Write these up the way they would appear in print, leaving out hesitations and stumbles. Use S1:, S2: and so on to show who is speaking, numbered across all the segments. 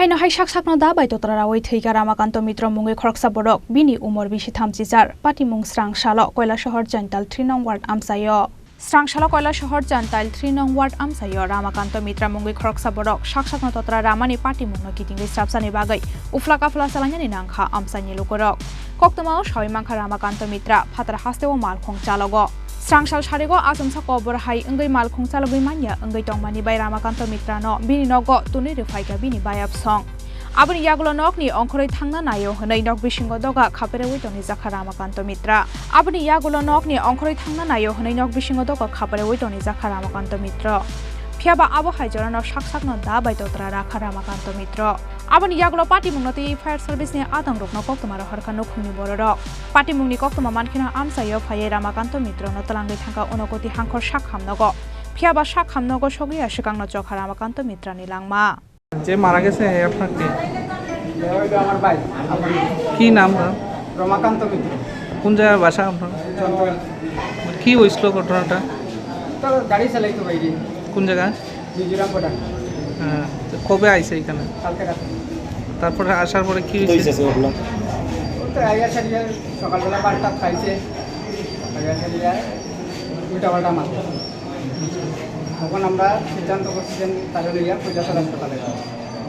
S1: Hainohai sakno dabai totra raoi thwoikha Ramakanta Mitra Mungwi khoroksa borok bini umor bisi 34 patimung srang salo koila shahar jantal 3 nong ward amsayo Srang salo koila shahar jantal 3 nong ward amsayo Ramakanta Mitra Mungwi khoroksa borok sakno totra ramani patimungno kitingri strapsani bagai ufla kafla salanyani nangkha amsani lukorok koktama shawi mangkha Ramakanta Mitra phatra hasteo malkhong chalogo Srangsal sharego asumsa kobor hai engai malkhong chalogoi manya engai tongmani bai Ramakanta Mitra no bini nogo tuni thwoikha bini bai apsong aboni yagulo nokni ongkhoroi thangna nayo honai nok bisingo doga khapere witoni jakha Ramakanta Mitra aboni yagulo nokni ongkhoroi thangna nayo honai nok bisingo doga khapere witoni jakha Ramakanta Mitra phiaba abo haijorano sakno dabai totra rakha Ramakanta Mitra aboni yagulo patimungno fire service ni atang rokno koktoma harkha nokhungni borok patimungni koktoma mankhina amsayo phaye Ramakanta Mitra no talangai thangka onokoti hangkhor sakhamnogo phiaba sakhamnogo sogriya sikangno jokha Ramakanta Mitra ni langma
S2: যে মারা গেছে আপনার কি
S3: ওইটা আমার ভাই
S2: কি নাম
S3: রমাকান্ত মিত্র
S2: কোন জায়গার বাসা আপনার কি হইছিল ঘটনাটা
S3: তো গাড়ি চালাইতো বাইরে
S2: কোন জায়গায়
S3: মিজোরাম পড়া
S2: হ্যাঁ কবে আইছে এখানে
S3: কালকে রাতে
S2: তারপরে আসার পরে কি হইছে
S3: তো আইয়া সারিয়া সকালবেলা পাল্টা খাইছে আইয়া সারিয়া উল্টা পাল্টা মারছে তখন আমরা সিদ্ধান্ত করছিলেন তাদের লইয়া পূজাসর হাসপাতালে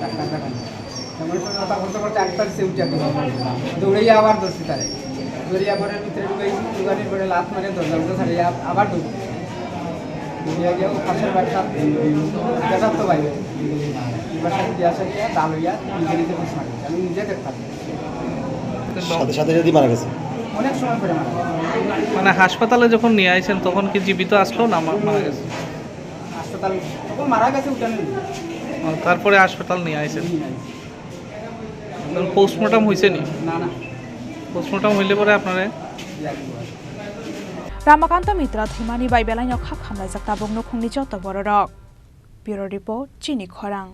S3: ডাক্তার দেখান তেমন কথা বলতে করতে একবার সে উঠে দৌড়াইয়া আবার ধরছি তারে দৌড়িয়া পরে ভিতরে ঢুকাইছি ঢুকানির পরে লাত মারে দরজা উঠে ছাড়িয়া আবার ঢুকবো ঢুকিয়া গিয়েও পাশের বাড়িটা গেছার তো বাইরে এবার সাথে দিয়া সারিয়া ডাল হইয়া নিজে নিজে পুষ মারি আমি নিজে দেখতাম
S4: সাথে সাথে যদি মারা গেছে
S3: অনেক সময় পরে মারা
S2: মানে হাসপাতালে যখন নিয়ে আইছেন তখন কি জীবিত আসলো না মারা গেছে
S3: হাসপাতাল তখন মারা গেছে উঠান
S2: তারপরে হাসপাতাল নিয়ে আইছেন পোস্টমর্টম হইছে নি
S3: না না
S2: পোস্টমর্টম হইলে পরে আপনারে
S1: Ramakanta Mitra thimani bai belai no khak khamlai jakta bongno khungni joto borok Bureau Report Chini Khorang